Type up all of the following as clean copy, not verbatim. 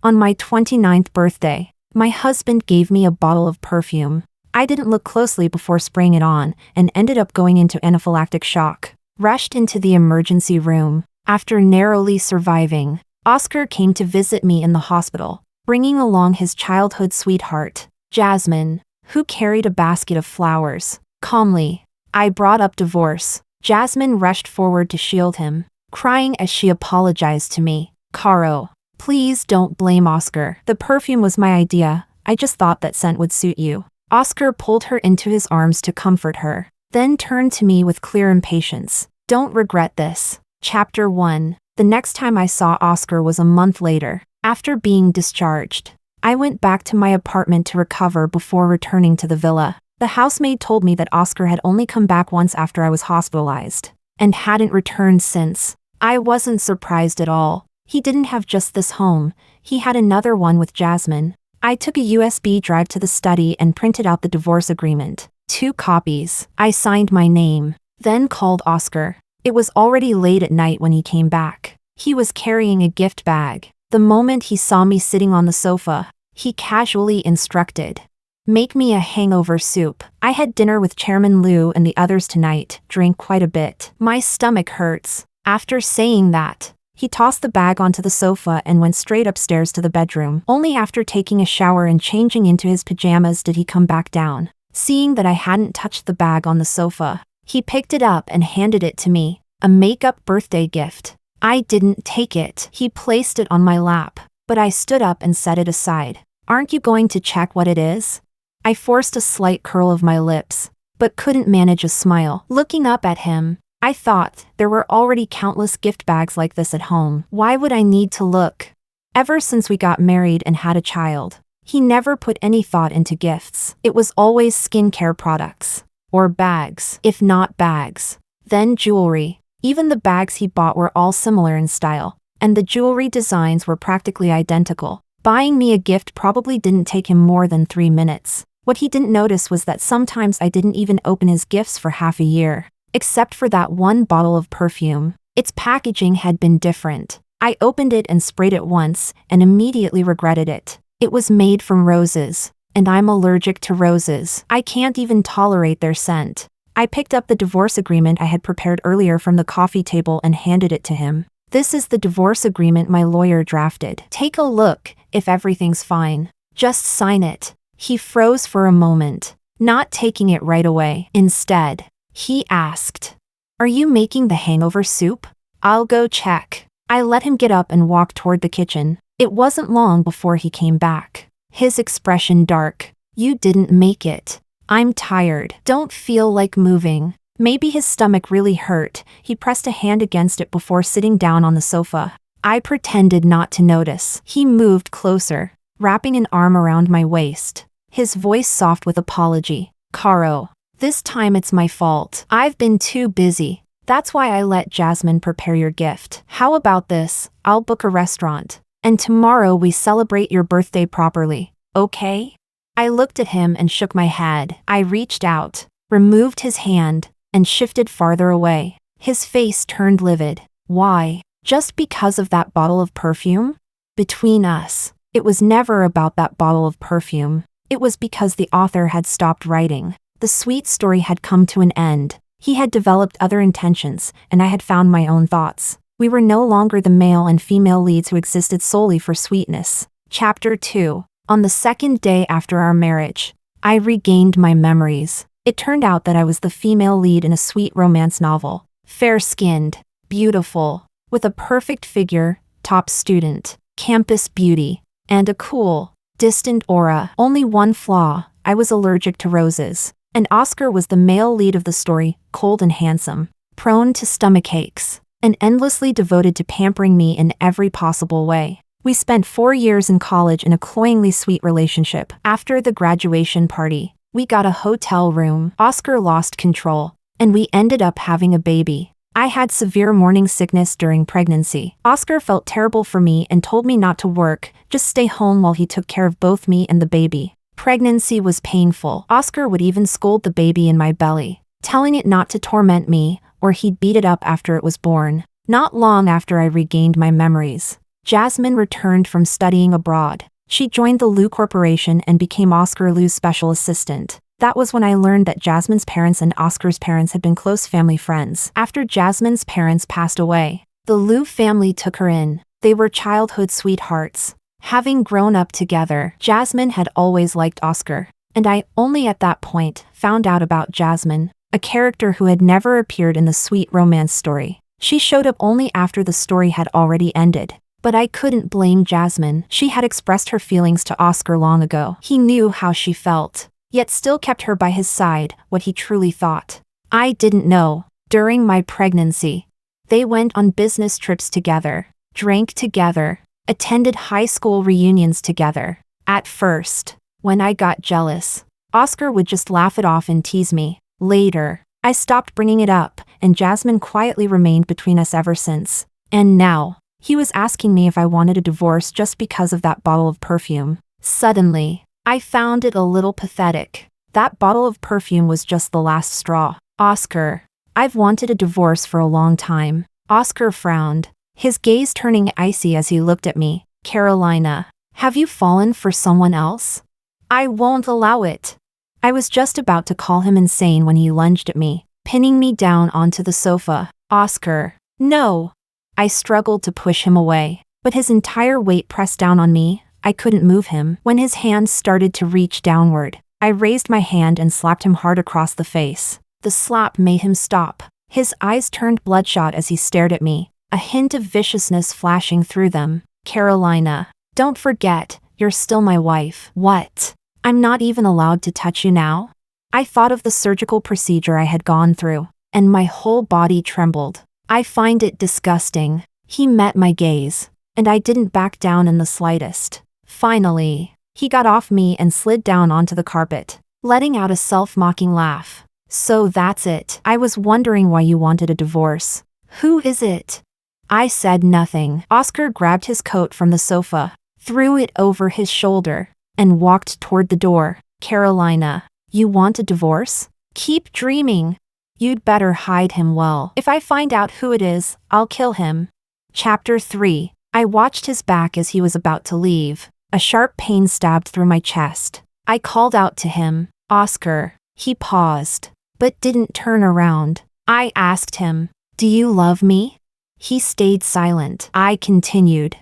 On my 29th birthday, my husband gave me a bottle of perfume. I didn't look closely before spraying it on and ended up going into anaphylactic shock. Rushed into the emergency room. After narrowly surviving, Oscar came to visit me in the hospital, bringing along his childhood sweetheart, Jazmin, who carried a basket of flowers. Calmly, I brought up divorce. Jazmin rushed forward to shield him, crying as she apologized to me. Caro, please don't blame Oscar. The perfume was my idea. I just thought that scent would suit you. Oscar pulled her into his arms to comfort her, then turned to me with clear impatience. Don't regret this. Chapter 1. The next time I saw Oscar was a month later. After being discharged, I went back to my apartment to recover before returning to the villa. The housemaid told me that Oscar had only come back once after I was hospitalized, and hadn't returned since. I wasn't surprised at all. He didn't have just this home, he had another one with Jazmin. I took a USB drive to the study and printed out the divorce agreement. 2 copies. I signed my name, then called Oscar. It was already late at night when he came back. He was carrying a gift bag. The moment he saw me sitting on the sofa, he casually instructed, "Make me a hangover soup." I had dinner with Chairman Liu and the others tonight, drank quite a bit. My stomach hurts. After saying that, he tossed the bag onto the sofa and went straight upstairs to the bedroom. Only after taking a shower and changing into his pajamas did he come back down. Seeing that I hadn't touched the bag on the sofa, he picked it up and handed it to me. A makeup birthday gift. I didn't take it. He placed it on my lap, but I stood up and set it aside. "Aren't you going to check what it is?" I forced a slight curl of my lips, but couldn't manage a smile. Looking up at him, I thought there were already countless gift bags like this at home. Why would I need to look? Ever since we got married and had a child, he never put any thought into gifts. It was always skincare products, or bags. If not bags, then jewelry. Even the bags he bought were all similar in style, and the jewelry designs were practically identical. Buying me a gift probably didn't take him more than 3 minutes. What he didn't notice was that sometimes I didn't even open his gifts for half a year. Except for that one bottle of perfume. Its packaging had been different. I opened it and sprayed it once, and immediately regretted it. It was made from roses, and I'm allergic to roses. I can't even tolerate their scent. I picked up the divorce agreement I had prepared earlier from the coffee table and handed it to him. "This is the divorce agreement my lawyer drafted. Take a look, if everything's fine. Just sign it." He froze for a moment, not taking it right away. Instead, he asked, "Are you making the hangover soup?" "I'll go check." I let him get up and walk toward the kitchen. It wasn't long before he came back. His expression dark. "You didn't make it. I'm tired. Don't feel like moving." Maybe his stomach really hurt. He pressed a hand against it before sitting down on the sofa. I pretended not to notice. He moved closer, wrapping an arm around my waist. His voice soft with apology. "Caro, this time it's my fault. I've been too busy. That's why I let Jazmin prepare your gift. How about this? I'll book a restaurant, and tomorrow we celebrate your birthday properly, okay?" I looked at him and shook my head. I reached out, removed his hand, and shifted farther away. His face turned livid. "Why? Just because of that bottle of perfume?" Between us, it was never about that bottle of perfume. It was because the author had stopped writing. The sweet story had come to an end. He had developed other intentions, and I had found my own thoughts. We were no longer the male and female leads who existed solely for sweetness. Chapter 2. On the second day after our marriage, I regained my memories. It turned out that I was the female lead in a sweet romance novel. Fair-skinned, beautiful, with a perfect figure, top student, campus beauty, and a cool, distant aura. Only one flaw: I was allergic to roses. And Oscar was the male lead of the story, cold and handsome, prone to stomach aches, and endlessly devoted to pampering me in every possible way. We spent 4 years in college in a cloyingly sweet relationship. After the graduation party, we got a hotel room. Oscar lost control, and we ended up having a baby. I had severe morning sickness during pregnancy. Oscar felt terrible for me and told me not to work, just stay home while he took care of both me and the baby. Pregnancy was painful. Oscar would even scold the baby in my belly, telling it not to torment me, or he'd beat it up after it was born. Not long after I regained my memories, Jazmin returned from studying abroad. She joined the Lou Corporation and became Oscar Lou's special assistant. That was when I learned that Jazmin's parents and Oscar's parents had been close family friends. After Jazmin's parents passed away, the Lou family took her in. They were childhood sweethearts. Having grown up together, Jazmin had always liked Oscar, and I only at that point found out about Jazmin, a character who had never appeared in the sweet romance story. She showed up only after the story had already ended. But I couldn't blame Jazmin. She had expressed her feelings to Oscar long ago. He knew how she felt, yet still kept her by his side, what he truly thought. I didn't know. During my pregnancy, they went on business trips together, drank together, attended high school reunions together. At first, when I got jealous, Oscar would just laugh it off and tease me. Later, I stopped bringing it up, and Jazmin quietly remained between us ever since. And now, he was asking me if I wanted a divorce just because of that bottle of perfume. Suddenly, I found it a little pathetic. That bottle of perfume was just the last straw. Oscar, I've wanted a divorce for a long time. Oscar frowned, his gaze turning icy as he looked at me. Carolina, have you fallen for someone else? I won't allow it. I was just about to call him insane when he lunged at me, pinning me down onto the sofa. Oscar, no. I struggled to push him away, but his entire weight pressed down on me. I couldn't move him. When his hands started to reach downward, I raised my hand and slapped him hard across the face. The slap made him stop. His eyes turned bloodshot as he stared at me, a hint of viciousness flashing through them. Carolina, don't forget, you're still my wife. What? I'm not even allowed to touch you now? I thought of the surgical procedure I had gone through, and my whole body trembled. I find it disgusting. He met my gaze, and I didn't back down in the slightest. Finally, he got off me and slid down onto the carpet, letting out a self-mocking laugh. So that's it. I was wondering why you wanted a divorce. Who is it? I said nothing. Oscar grabbed his coat from the sofa, threw it over his shoulder, and walked toward the door. Carolina, you want a divorce? Keep dreaming. You'd better hide him well. If I find out who it is, I'll kill him. Chapter 3. I watched his back as he was about to leave. A sharp pain stabbed through my chest. I called out to him, Oscar. He paused, but didn't turn around. I asked him, do you love me? He stayed silent. I continued,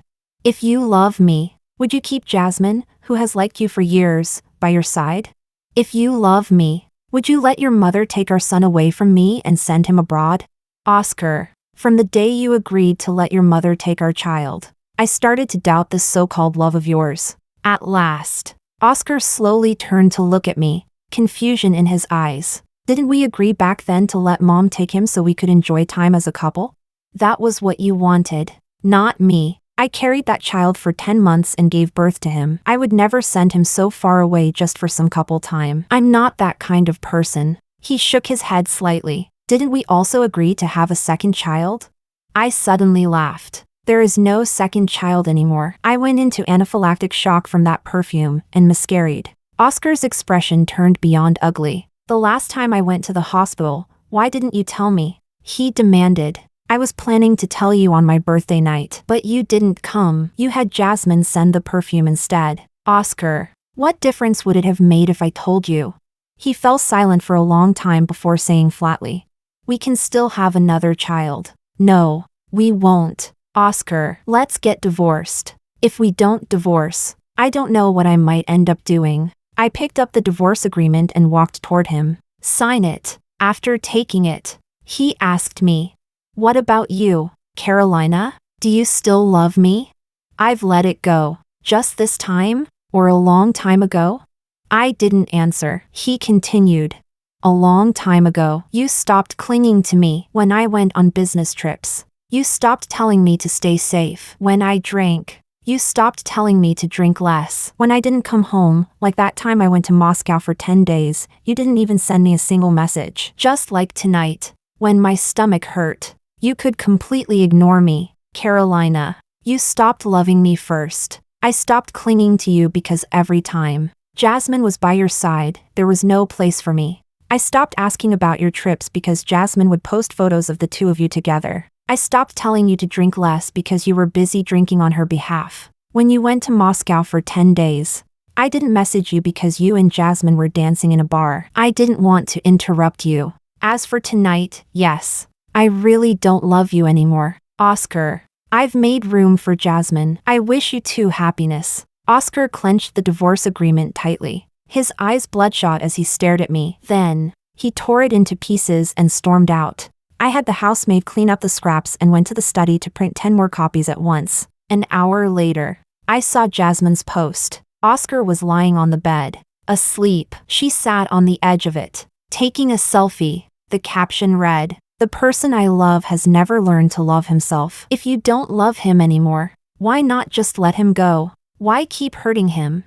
if you love me, would you keep Jazmin, who has liked you for years, by your side? If you love me, would you let your mother take our son away from me and send him abroad? Oscar, from the day you agreed to let your mother take our child, I started to doubt this so-called love of yours. At last, Oscar slowly turned to look at me, confusion in his eyes. Didn't we agree back then to let Mom take him so we could enjoy time as a couple? That was what you wanted, not me. I carried that child for 10 months and gave birth to him. I would never send him so far away just for some couple time. I'm not that kind of person. He shook his head slightly. Didn't we also agree to have a second child? I suddenly laughed. There is no second child anymore. I went into anaphylactic shock from that perfume and miscarried. Oscar's expression turned beyond ugly. The last time I went to the hospital, why didn't you tell me? He demanded. I was planning to tell you on my birthday night, but you didn't come. You had Jazmin send the perfume instead. Oscar, what difference would it have made if I told you? He fell silent for a long time before saying flatly, we can still have another child. No, we won't. Oscar, let's get divorced. If we don't divorce, I don't know what I might end up doing. I picked up the divorce agreement and walked toward him. Sign it. After taking it, he asked me, what about you, Carolina? Do you still love me? I've let it go. Just this time? Or a long time ago? I didn't answer. He continued. A long time ago, you stopped clinging to me when I went on business trips. You stopped telling me to stay safe when I drank. You stopped telling me to drink less. When I didn't come home, like that time I went to Moscow for 10 days, you didn't even send me a single message. Just like tonight, when my stomach hurt. You could completely ignore me. Carolina, you stopped loving me first. I stopped clinging to you because every time Jazmin was by your side, there was no place for me. I stopped asking about your trips because Jazmin would post photos of the two of you together. I stopped telling you to drink less because you were busy drinking on her behalf. When you went to Moscow for 10 days, I didn't message you because you and Jazmin were dancing in a bar. I didn't want to interrupt you. As for tonight, yes, I really don't love you anymore, Oscar. I've made room for Jazmin. I wish you two happiness. Oscar clenched the divorce agreement tightly, his eyes bloodshot as he stared at me. Then, he tore it into pieces and stormed out. I had the housemaid clean up the scraps and went to the study to print 10 more copies at once. An hour later, I saw Jazmin's post. Oscar was lying on the bed, asleep. She sat on the edge of it, taking a selfie. The caption read, "The person I love has never learned to love himself." If you don't love him anymore, why not just let him go? Why keep hurting him?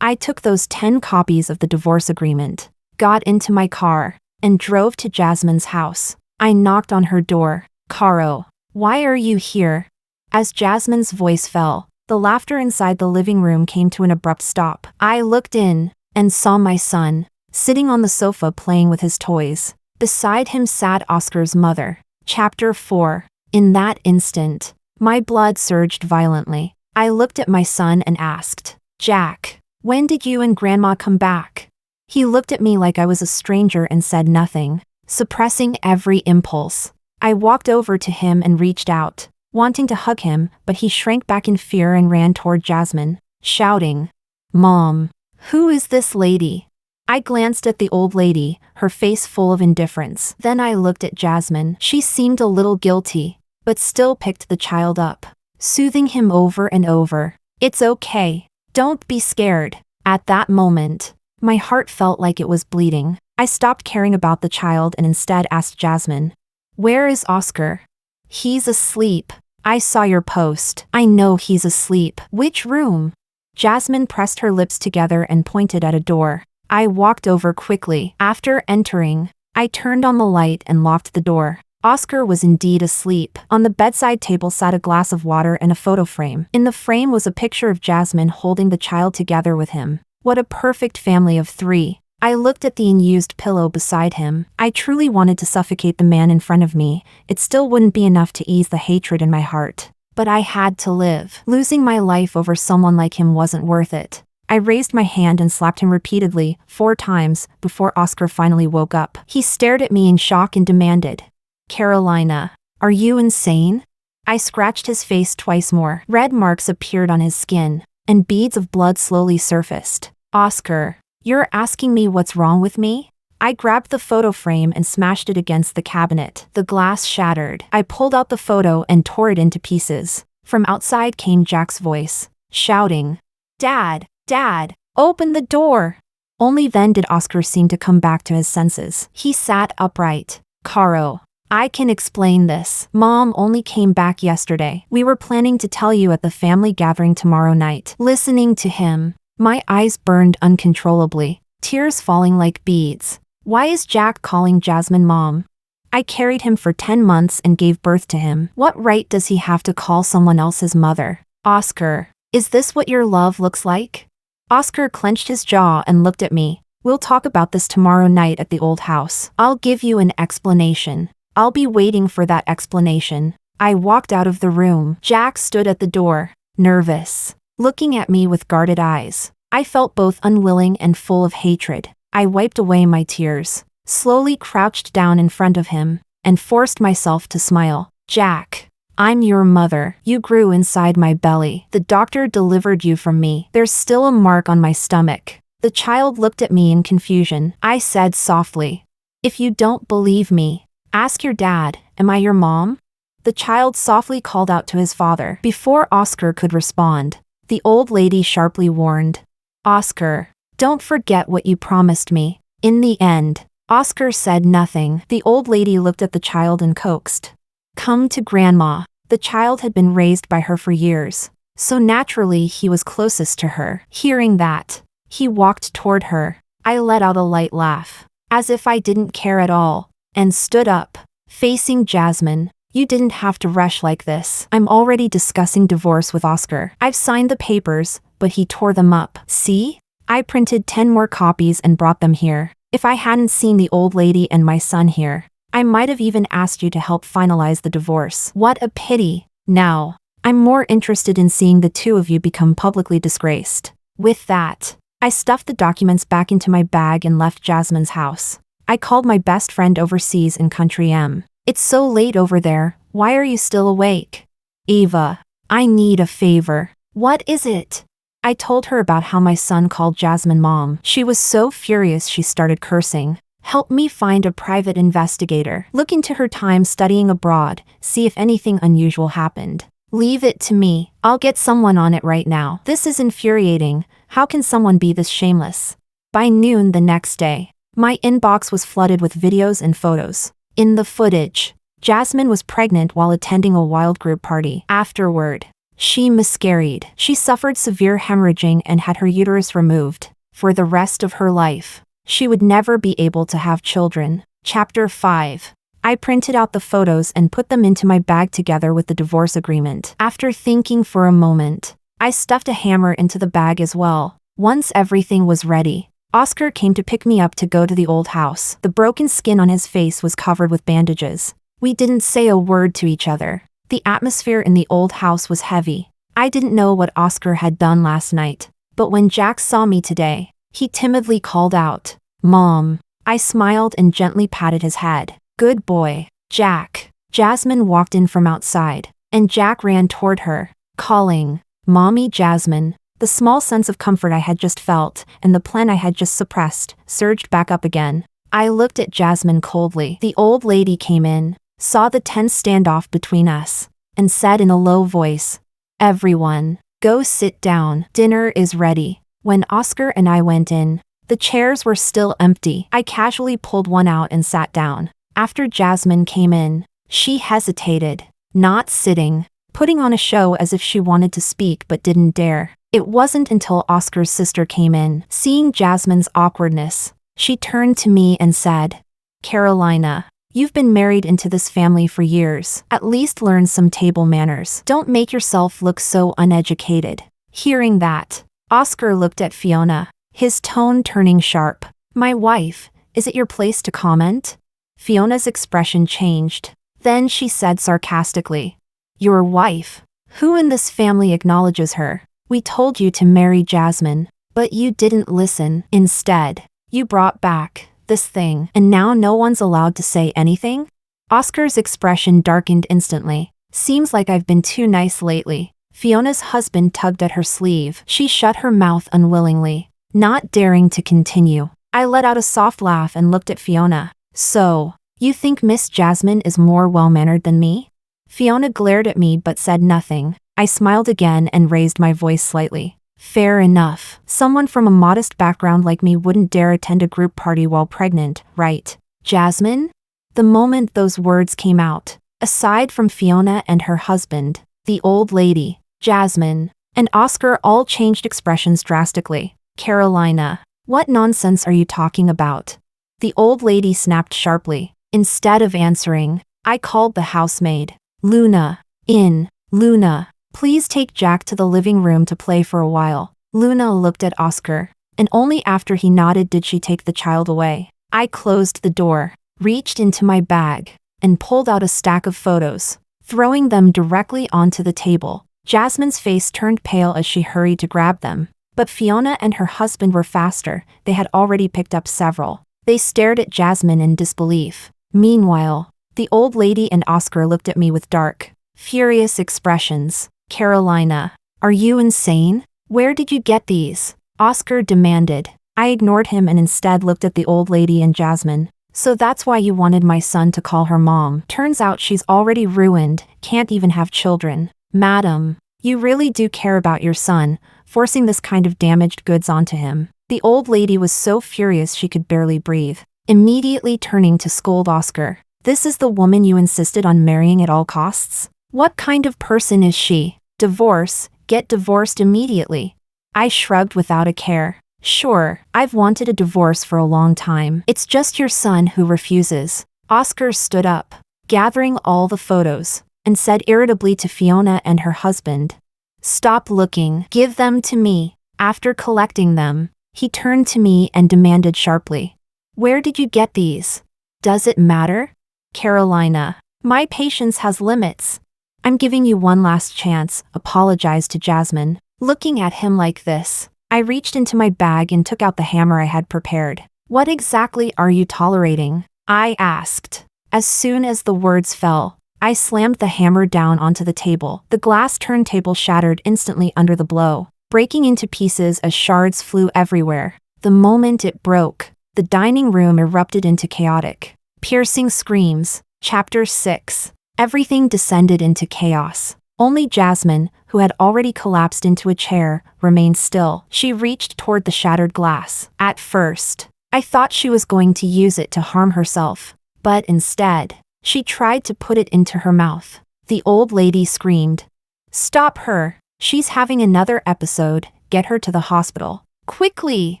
I took those 10 copies of the divorce agreement, got into my car, and drove to Jazmin's house. I knocked on her door. "Caro, why are you here?" As Jazmin's voice fell, the laughter inside the living room came to an abrupt stop. I looked in and saw my son, sitting on the sofa playing with his toys. Beside him sat Oscar's mother. Chapter 4. In that instant, my blood surged violently. I looked at my son and asked, "Jack, when did you and Grandma come back?" He looked at me like I was a stranger and said nothing, suppressing every impulse. I walked over to him and reached out, wanting to hug him, but he shrank back in fear and ran toward Jazmin, shouting, "Mom, who is this lady?" I glanced at the old lady, her face full of indifference. Then I looked at Jazmin. She seemed a little guilty, but still picked the child up, soothing him over and over. "It's okay. Don't be scared." At that moment, my heart felt like it was bleeding. I stopped caring about the child and instead asked Jazmin, "Where is Oscar?" "He's asleep. I saw your post. I know he's asleep." "Which room?" Jazmin pressed her lips together and pointed at a door. I walked over quickly. After entering, I turned on the light and locked the door. Oscar was indeed asleep. On the bedside table sat a glass of water and a photo frame. In the frame was a picture of Jazmin holding the child together with him. What a perfect family of 3. I looked at the unused pillow beside him. I truly wanted to suffocate the man in front of me. It still wouldn't be enough to ease the hatred in my heart. But I had to live. Losing my life over someone like him wasn't worth it. I raised my hand and slapped him repeatedly, 4 times, before Oscar finally woke up. He stared at me in shock and demanded, "Carolina, are you insane?" I scratched his face twice more. Red marks appeared on his skin, and beads of blood slowly surfaced. "Oscar, you're asking me what's wrong with me?" I grabbed the photo frame and smashed it against the cabinet. The glass shattered. I pulled out the photo and tore it into pieces. From outside came Jack's voice, shouting, "Dad! Dad, open the door!" Only then did Oscar seem to come back to his senses. He sat upright. "Caro, I can explain this. Mom only came back yesterday. We were planning to tell you at the family gathering tomorrow night." Listening to him, my eyes burned uncontrollably, tears falling like beads. Why is Jack calling Jazmin Mom? I carried him for 10 months and gave birth to him. What right does he have to call someone else's mother? "Oscar, is this what your love looks like?" Oscar clenched his jaw and looked at me. "We'll talk about this tomorrow night at the old house. I'll give you an explanation. I'll be waiting for that explanation." I walked out of the room. Jack stood at the door, nervous, looking at me with guarded eyes. I felt both unwilling and full of hatred. I wiped away my tears, slowly crouched down in front of him, and forced myself to smile. "Jack, I'm your mother. You grew inside my belly. The doctor delivered you from me. There's still a mark on my stomach." The child looked at me in confusion. I said softly, "If you don't believe me, ask your dad. Am I your mom?" The child softly called out to his father. Before Oscar could respond, the old lady sharply warned, "Oscar, don't forget what you promised me." In the end, Oscar said nothing. The old lady looked at the child and coaxed, "Come to Grandma." The child had been raised by her for years, so naturally he was closest to her. Hearing that, he walked toward her. I let out a light laugh, as if I didn't care at all, and stood up, facing Jazmin. "You didn't have to rush like this. I'm already discussing divorce with Oscar. I've signed the papers, but he tore them up. See? I printed 10 more copies and brought them here. If I hadn't seen the old lady and my son here, I might have even asked you to help finalize the divorce. What a pity. Now, I'm more interested in seeing the two of you become publicly disgraced. With that, I stuffed the documents back into my bag and left Jazmin's house. I called my best friend overseas in country M. It's so late over there, why are you still awake? Eva, I need a favor. What is it? I told her about how my son called Jazmin mom. She was so furious she started cursing. Help me find a private investigator. Look into her time studying abroad, see if anything unusual happened. Leave it to me. I'll get someone on it right now. This is infuriating. How can someone be this shameless? By noon the next day, my inbox was flooded with videos and photos. In the footage, Jazmin was pregnant while attending a wild group party. Afterward, she miscarried. She suffered severe hemorrhaging and had her uterus removed. For the rest of her life, she would never be able to have children. Chapter 5. I printed out the photos and put them into my bag together with the divorce agreement. After thinking for a moment, I stuffed a hammer into the bag as well. Once everything was ready, Oscar came to pick me up to go to the old house. The broken skin on his face was covered with bandages. We didn't say a word to each other. The atmosphere in the old house was heavy. I didn't know what Oscar had done last night, but when Jack saw me today, he timidly called out, "Mom." I smiled and gently patted his head. "Good boy, Jack." Jazmin walked in from outside, and Jack ran toward her, calling, "Mommy Jazmin." The small sense of comfort I had just felt, and the plan I had just suppressed, surged back up again. I looked at Jazmin coldly. The old lady came in, saw the tense standoff between us, and said in a low voice, "Everyone, go sit down. Dinner is ready." When Oscar and I went in, the chairs were still empty. I casually pulled one out and sat down. After Jazmin came in, she hesitated, not sitting, putting on a show as if she wanted to speak but didn't dare. It wasn't until Oscar's sister came in, seeing Jazmin's awkwardness, she turned to me and said, "Carolina, you've been married into this family for years. At least learn some table manners. Don't make yourself look so uneducated." Hearing that, Oscar looked at Fiona, his tone turning sharp. "My wife, is it your place to comment?" Fiona's expression changed. Then she said sarcastically, "Your wife? Who in this family acknowledges her? We told you to marry Jazmin, but you didn't listen. Instead, you brought back this thing, and now no one's allowed to say anything?" Oscar's expression darkened instantly. "Seems like I've been too nice lately." Fiona's husband tugged at her sleeve. She shut her mouth unwillingly, not daring to continue. I let out a soft laugh and looked at Fiona. "So, you think Miss Jazmin is more well-mannered than me?" Fiona glared at me but said nothing. I smiled again and raised my voice slightly. "Fair enough. Someone from a modest background like me wouldn't dare attend a group party while pregnant, right, Jazmin?" The moment those words came out, aside from Fiona and her husband, the old lady, Jazmin, and Oscar all changed expressions drastically. "Carolina, what nonsense are you talking about?" The old lady snapped sharply. Instead of answering, I called the housemaid. "Luna, in. Luna, please take Jack to the living room to play for a while." Luna looked at Oscar, and only after he nodded did she take the child away. I closed the door, reached into my bag, and pulled out a stack of photos, throwing them directly onto the table. Jazmin's face turned pale as she hurried to grab them, but Fiona and her husband were faster. They had already picked up several. They stared at Jazmin in disbelief. Meanwhile, the old lady and Oscar looked at me with dark, furious expressions. "Carolina, are you insane? Where did you get these?" Oscar demanded. I ignored him and instead looked at the old lady and Jazmin. "So that's why you wanted my son to call her mom. Turns out she's already ruined, can't even have children. Madam, you really do care about your son, forcing this kind of damaged goods onto him." The old lady was so furious she could barely breathe, immediately turning to scold Oscar. "This is the woman you insisted on marrying at all costs? What kind of person is she? Divorce, get divorced immediately." I shrugged without a care. "Sure, I've wanted a divorce for a long time. It's just your son who refuses." Oscar stood up, gathering all the photos, and said irritably to Fiona and her husband, "Stop looking. Give them to me." After collecting them, he turned to me and demanded sharply, "Where did you get these? Does it matter?" Carolina, my patience has limits. I'm giving you one last chance, apologized to Jazmin. Looking at him like this, I reached into my bag and took out the hammer I had prepared. What exactly are you tolerating? I asked. As soon as the words fell, I slammed the hammer down onto the table. The glass turntable shattered instantly under the blow, breaking into pieces as shards flew everywhere. The moment it broke, the dining room erupted into chaotic, piercing screams. Chapter 6. Everything descended into chaos. Only Jazmin, who had already collapsed into a chair, remained still. She reached toward the shattered glass. At first, I thought she was going to use it to harm herself, but instead, she tried to put it into her mouth. The old lady screamed, "Stop her! She's having another episode. Get her to the hospital. Quickly!"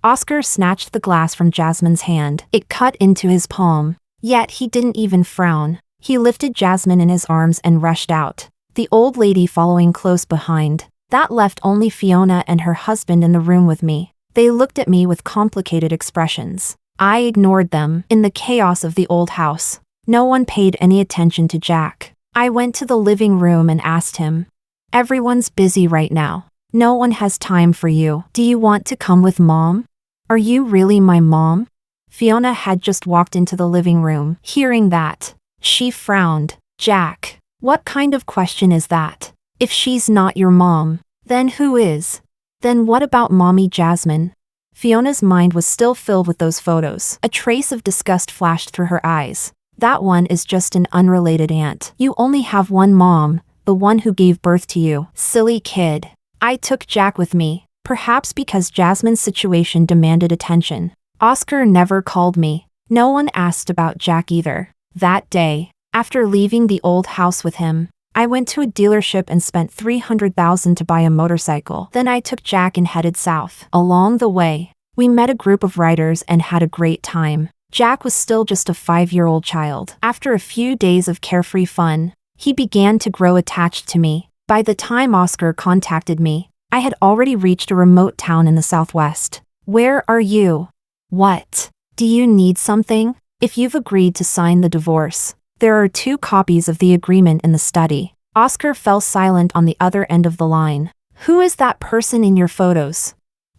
Oscar snatched the glass from Jazmin's hand. It cut into his palm. Yet he didn't even frown. He lifted Jazmin in his arms and rushed out, the old lady following close behind. That left only Fiona and her husband in the room with me. They looked at me with complicated expressions. I ignored them. In the chaos of the old house, no one paid any attention to Jack. I went to the living room and asked him, "Everyone's busy right now. No one has time for you. Do you want to come with Mom? Are you really my mom?" Fiona had just walked into the living room. Hearing that, she frowned. "Jack, what kind of question is that? If she's not your mom, then who is? Then what about Mommy Jazmin?" Fiona's mind was still filled with those photos. A trace of disgust flashed through her eyes. "That one is just an unrelated aunt. You only have one mom, the one who gave birth to you. Silly kid." I took Jack with me, perhaps because Jazmin's situation demanded attention. Oscar never called me. No one asked about Jack either. That day, after leaving the old house with him, I went to a dealership and spent $300,000 to buy a motorcycle. Then I took Jack and headed south. Along the way, we met a group of riders and had a great time. Jack was still just a 5-year-old child. After a few days of carefree fun, he began to grow attached to me. By the time Oscar contacted me, I had already reached a remote town in the southwest. "Where are you? What? Do you need something? If you've agreed to sign the divorce, there are 2 copies of the agreement in the study." Oscar fell silent on the other end of the line. "Who is that person in your photos?"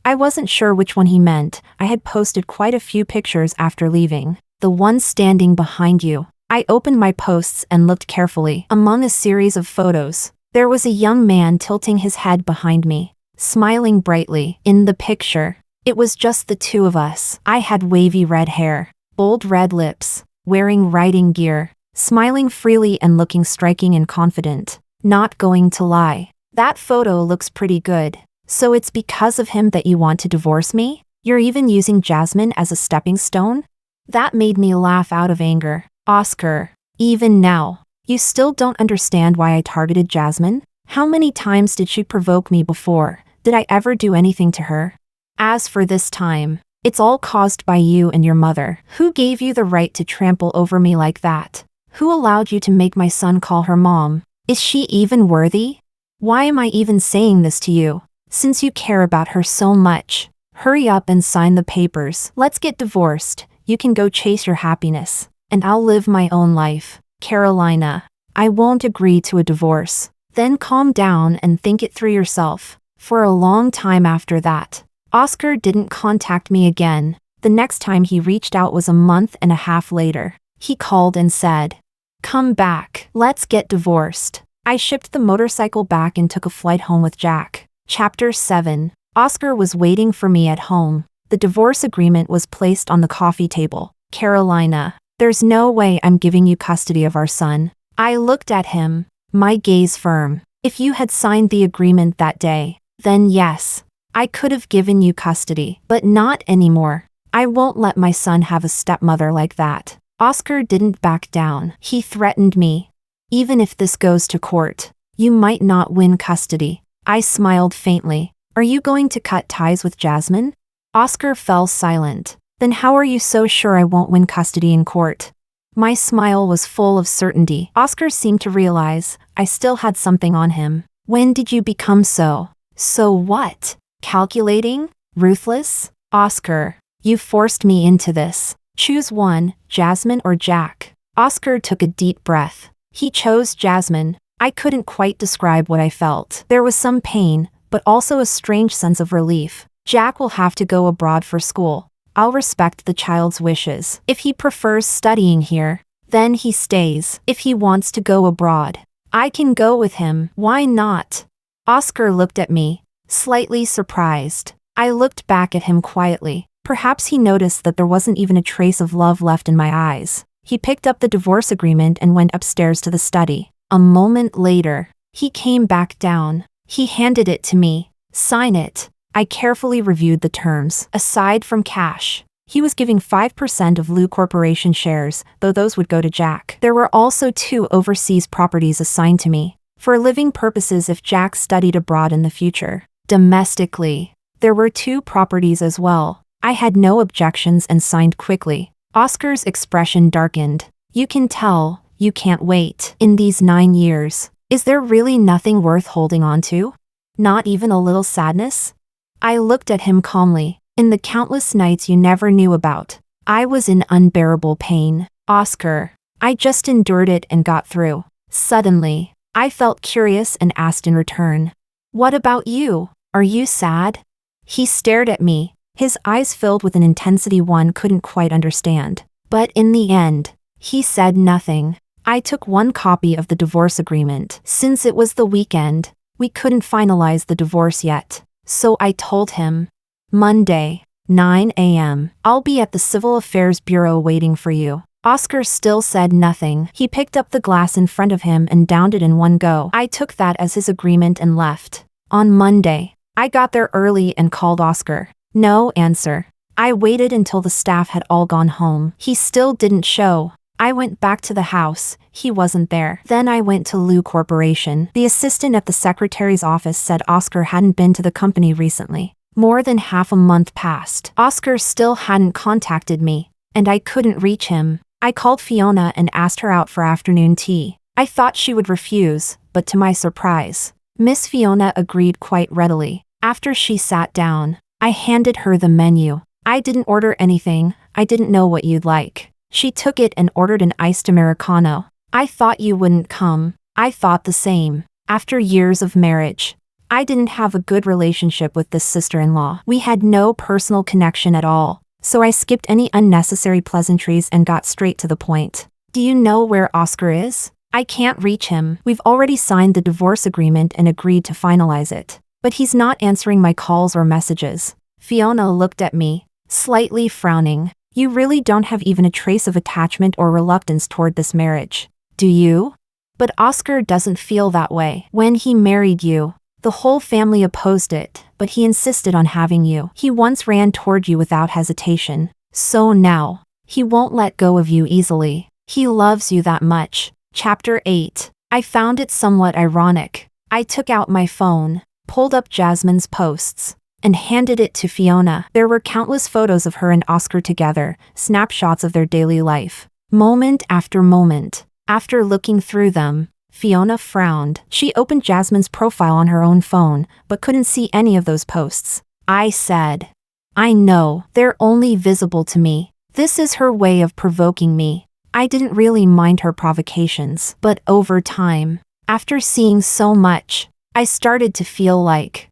I wasn't sure which one he meant. I had posted quite a few pictures after leaving. "The one standing behind you." I opened my posts and looked carefully. Among a series of photos, there was a young man tilting his head behind me, smiling brightly. In the picture, it was just the 2 of us. I had wavy red hair, bold red lips, wearing riding gear, smiling freely and looking striking and confident. Not going to lie, that photo looks pretty good. "So it's because of him that you want to divorce me? You're even using Jazmin as a stepping stone?" That made me laugh out of anger. "Oscar, even now, you still don't understand why I targeted Jazmin? How many times did she provoke me before? Did I ever do anything to her? As for this time, it's all caused by you and your mother. Who gave you the right to trample over me like that? Who allowed you to make my son call her mom? Is she even worthy? Why am I even saying this to you? Since you care about her so much, hurry up and sign the papers. Let's get divorced. You can go chase your happiness, and I'll live my own life." "Carolina, I won't agree to a divorce." "Then calm down and think it through yourself." For a long time after that, Oscar didn't contact me again. The next time he reached out was a month and a half later. He called and said, "Come back. Let's get divorced." I shipped the motorcycle back and took a flight home with Jack. Chapter 7. Oscar was waiting for me at home. The divorce agreement was placed on the coffee table. "Carolina, there's no way I'm giving you custody of our son." I looked at him, my gaze firm. "If you had signed the agreement that day, then yes, I could have given you custody, but not anymore. I won't let my son have a stepmother like that." Oscar didn't back down. He threatened me. "Even if this goes to court, you might not win custody." I smiled faintly. "Are you going to cut ties with Jazmin?" Oscar fell silent. "Then how are you so sure I won't win custody in court?" My smile was full of certainty. Oscar seemed to realize I still had something on him. "When did you become so what? Calculating? Ruthless? Oscar, you forced me into this. Choose one, Jazmin or Jack." Oscar took a deep breath. He chose Jazmin. I couldn't quite describe what I felt. There was some pain, but also a strange sense of relief. Jack will have to go abroad for school. I'll respect the child's wishes. If he prefers studying here, then he stays. If he wants to go abroad, I can go with him. Why not? Oscar looked at me, slightly surprised. I looked back at him quietly. Perhaps he noticed that there wasn't even a trace of love left in my eyes. He picked up the divorce agreement and went upstairs to the study. A moment later, he came back down. He handed it to me. Sign it. I carefully reviewed the terms. Aside from cash, he was giving 5% of Lu Corporation shares, though those would go to Jack. There were also 2 overseas properties assigned to me, for living purposes if Jack studied abroad in the future. Domestically, there were 2 properties as well. I had no objections and signed quickly. Oscar's expression darkened. You can tell, you can't wait. In these 9 years, is there really nothing worth holding on to? Not even a little sadness? I looked at him calmly. In the countless nights you never knew about, I was in unbearable pain. Oscar, I just endured it and got through. Suddenly, I felt curious and asked in return, what about you? Are you sad? He stared at me, his eyes filled with an intensity one couldn't quite understand. But in the end, he said nothing. I took 1 copy of the divorce agreement. Since it was the weekend, we couldn't finalize the divorce yet. So I told him, Monday, 9 a.m. I'll be at the Civil Affairs Bureau waiting for you. Oscar still said nothing. He picked up the glass in front of him and downed it in one go. I took that as his agreement and left. On Monday, I got there early and called Oscar. No answer. I waited until the staff had all gone home. He still didn't show. I went back to the house. He wasn't there. Then I went to Lu Corporation. The assistant at the secretary's office said Oscar hadn't been to the company recently. More than half a month passed. Oscar still hadn't contacted me, and I couldn't reach him. I called Fiona and asked her out for afternoon tea. I thought she would refuse, but to my surprise, Miss Fiona agreed quite readily. After she sat down, I handed her the menu. I didn't order anything. I didn't know what you'd like. She took it and ordered an iced Americano. I thought you wouldn't come. I thought the same. After years of marriage, I didn't have a good relationship with this sister-in-law. We had no personal connection at all, so I skipped any unnecessary pleasantries and got straight to the point. Do you know where Oscar is? I can't reach him. We've already signed the divorce agreement and agreed to finalize it, but he's not answering my calls or messages. Fiona looked at me, slightly frowning. You really don't have even a trace of attachment or reluctance toward this marriage, do you? But Oscar doesn't feel that way. When he married you, the whole family opposed it, but he insisted on having you. He once ran toward you without hesitation. So now, he won't let go of you easily. He loves you that much. Chapter 8. I found it somewhat ironic. I took out my phone, pulled up Jazmin's posts, and handed it to Fiona. There were countless photos of her and Oscar together, snapshots of their daily life. Moment after moment. After looking through them, Fiona frowned. She opened Jazmin's profile on her own phone, but couldn't see any of those posts. I said, I know, they're only visible to me. This is her way of provoking me. I didn't really mind her provocations, but over time, after seeing so much, I started to feel like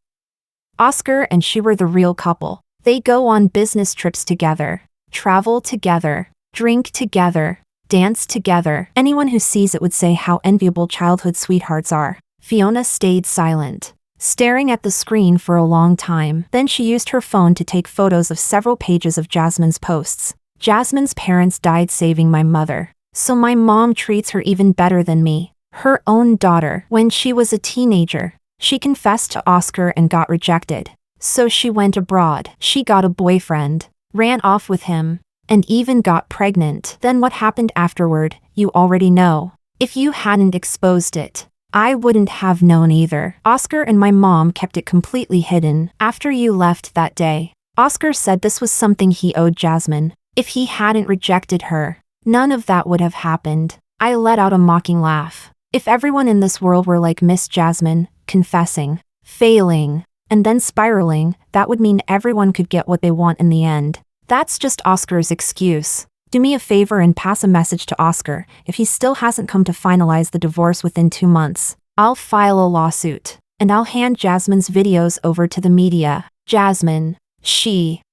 Oscar and she were the real couple. They go on business trips together, travel together, drink together, dance together. Anyone who sees it would say how enviable childhood sweethearts are. Fiona stayed silent, staring at the screen for a long time. Then she used her phone to take photos of several pages of Jazmin's posts. Jazmin's parents died saving my mother, so my mom treats her even better than me, her own daughter. When she was a teenager, she confessed to Oscar and got rejected. So she went abroad. She got a boyfriend, ran off with him, and even got pregnant. Then what happened afterward, you already know. If you hadn't exposed it, I wouldn't have known either. Oscar and my mom kept it completely hidden. After you left that day, Oscar said this was something he owed Jazmin. If he hadn't rejected her, none of that would have happened. I let out a mocking laugh. If everyone in this world were like Miss Jazmin, confessing, failing, and then spiraling, that would mean everyone could get what they want in the end. That's just Oscar's excuse. Do me a favor and pass a message to Oscar if he still hasn't come to finalize the divorce within 2 months. I'll file a lawsuit, and I'll hand Jazmin's videos over to the media. Jazmin.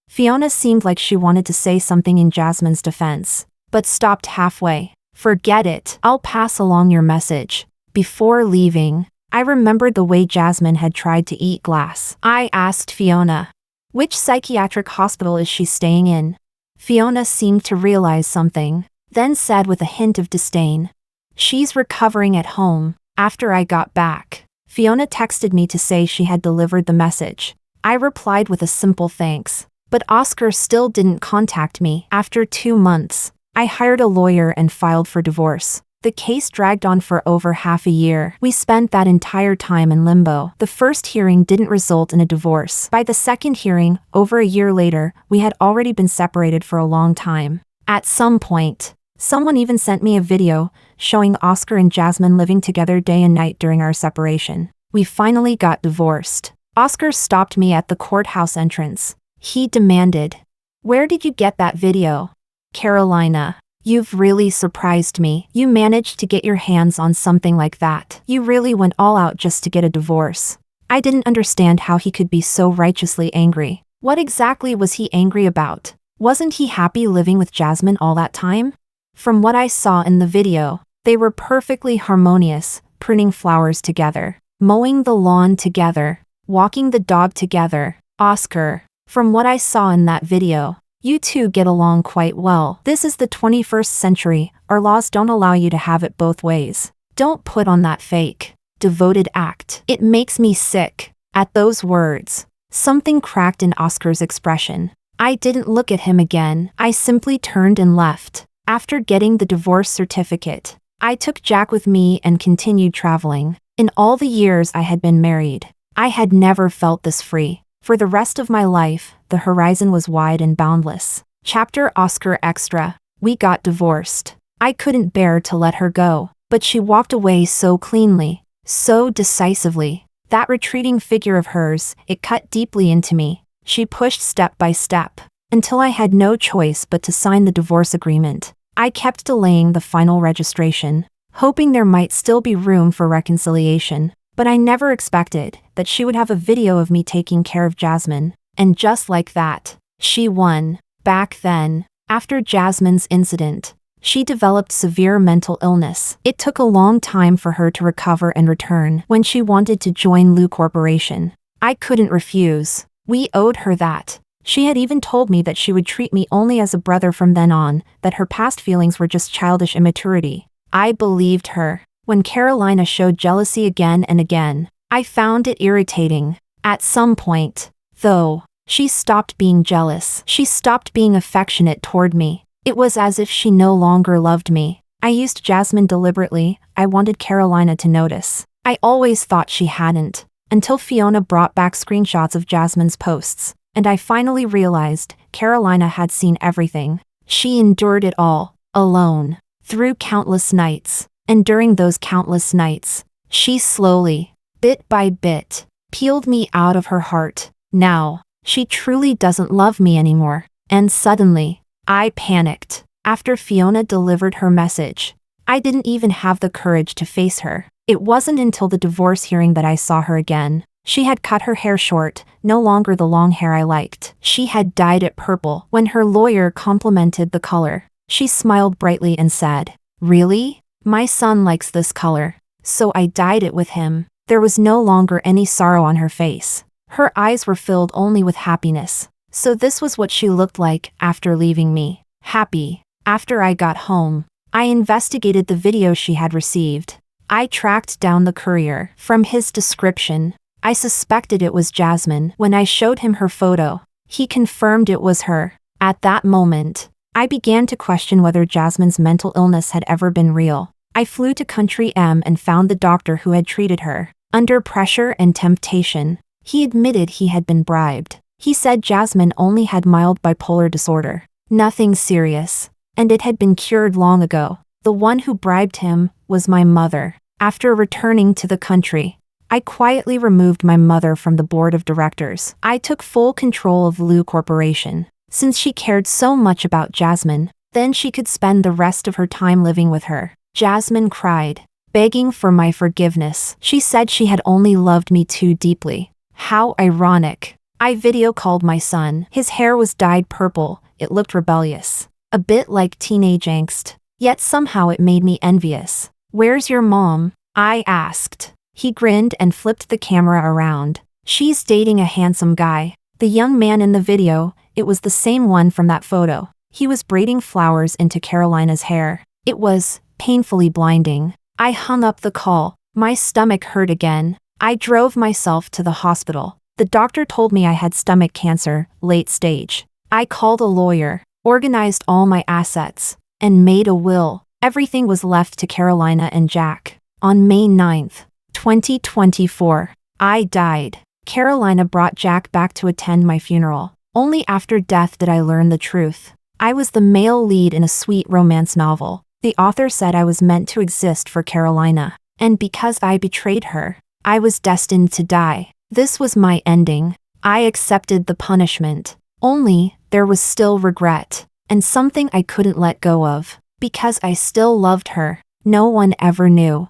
Fiona seemed like she wanted to say something in Jazmin's defense, but stopped halfway. Forget it. I'll pass along your message. Before leaving, I remembered the way Jazmin had tried to eat glass. I asked Fiona, which psychiatric hospital is she staying in? Fiona seemed to realize something, then said with a hint of disdain, she's recovering at home. After I got back, Fiona texted me to say she had delivered the message. I replied with a simple thanks, but Oscar still didn't contact me. After 2 months, I hired a lawyer and filed for divorce. The case dragged on for over half a year. We spent that entire time in limbo. The first hearing didn't result in a divorce. By the second hearing, over a year later, we had already been separated for a long time. At some point, someone even sent me a video showing Oscar and Jazmin living together day and night during our separation. We finally got divorced. Oscar stopped me at the courthouse entrance. He demanded, "Where did you get that video?" "Carolina, you've really surprised me. You managed to get your hands on something like that. You really went all out just to get a divorce." I didn't understand how he could be so righteously angry. What exactly was he angry about? Wasn't he happy living with Jazmin all that time? From what I saw in the video, they were perfectly harmonious, pruning flowers together, mowing the lawn together, walking the dog together. Oscar, from what I saw in that video, you two get along quite well. This is the 21st century. Our laws don't allow you to have it both ways. Don't put on that fake, devoted act. It makes me sick. At those words, something cracked in Oscar's expression. I didn't look at him again. I simply turned and left. After getting the divorce certificate, I took Jack with me and continued traveling. In all the years I had been married, I had never felt this free. For the rest of my life, the horizon was wide and boundless. Chapter Oscar Extra. We got divorced. I couldn't bear to let her go, but she walked away so cleanly, so decisively. That retreating figure of hers, it cut deeply into me. She pushed step by step, until I had no choice but to sign the divorce agreement. I kept delaying the final registration, hoping there might still be room for reconciliation. But I never expected that she would have a video of me taking care of Jazmin. And just like that, she won. Back then, after Jazmin's incident, she developed severe mental illness. It took a long time for her to recover and return. When she wanted to join Lou Corporation, I couldn't refuse. We owed her that. She had even told me that she would treat me only as a brother from then on, that her past feelings were just childish immaturity. I believed her. When Carolina showed jealousy again and again, I found it irritating. At some point, though, she stopped being jealous. She stopped being affectionate toward me. It was as if she no longer loved me. I used Jazmin deliberately. I wanted Carolina to notice. I always thought she hadn't, until Fiona brought back screenshots of Jazmin's posts, and I finally realized Carolina had seen everything. She endured it all, alone, through countless nights. And during those countless nights, she slowly, bit by bit, peeled me out of her heart. Now, she truly doesn't love me anymore. And suddenly, I panicked. After Fiona delivered her message, I didn't even have the courage to face her. It wasn't until the divorce hearing that I saw her again. She had cut her hair short, no longer the long hair I liked. She had dyed it purple. When her lawyer complimented the color, she smiled brightly and said, "Really? My son likes this color." So I dyed it with him. There was no longer any sorrow on her face. Her eyes were filled only with happiness. So this was what she looked like after leaving me. Happy. After I got home, I investigated the video she had received. I tracked down the courier. From his description, I suspected it was Jazmin. When I showed him her photo, he confirmed it was her. At that moment, I began to question whether Jazmin's mental illness had ever been real. I flew to Country M and found the doctor who had treated her. Under pressure and temptation, he admitted he had been bribed. He said Jazmin only had mild bipolar disorder. Nothing serious, and it had been cured long ago. The one who bribed him was my mother. After returning to the country, I quietly removed my mother from the board of directors. I took full control of Lou Corporation. Since she cared so much about Jazmin, Then she could spend the rest of her time living with her. Jazmin cried, begging for my forgiveness. She said she had only loved me too deeply. How ironic. I video called my son. His hair was dyed purple. It looked rebellious. A bit like teenage angst. Yet somehow it made me envious. Where's your mom? I asked. He grinned and flipped the camera around. She's dating a handsome guy. The young man in the video, it was the same one from that photo. He was braiding flowers into Carolina's hair. It was painfully blinding. I hung up the call. My stomach hurt again. I drove myself to the hospital. The doctor told me I had stomach cancer, late stage. I called a lawyer, organized all my assets, and made a will. Everything was left to Carolina and Jack. On May 9th, 2024, I died. Carolina brought Jack back to attend my funeral. Only after death did I learn the truth. I was the male lead in a sweet romance novel. The author said I was meant to exist for Carolina. And because I betrayed her, I was destined to die. This was my ending. I accepted the punishment. Only, there was still regret. And something I couldn't let go of. Because I still loved her. No one ever knew.